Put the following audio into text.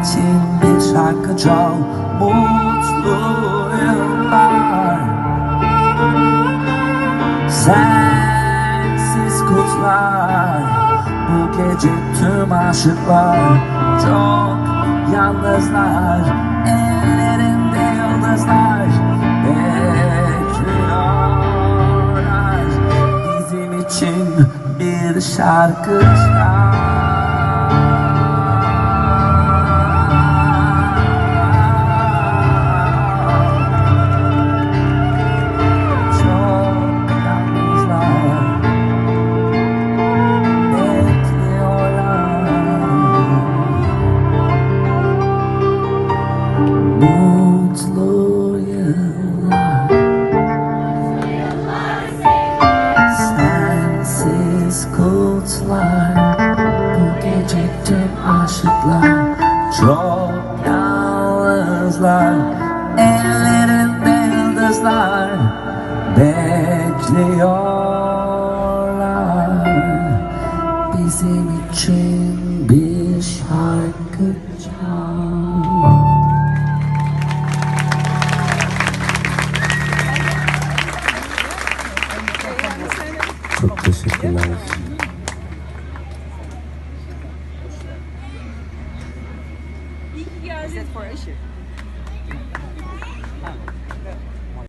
için bir şarkı çal. Mutlu yıllar. Sensiz kutlar bu gece tüm aşıklar. Çok yalnızlar, ellerinde yıldızlar bekliyorlar. Bizim için bir şarkı çal. Mutlu yıllar. Sensiz kutlar bu gece tüm aşıklar. Çok yalnızlar, ellerinde yıldızlar bekliyorlar. Bizim için bir şarkı çal. Çok teşekkürler. İyi ki geldin.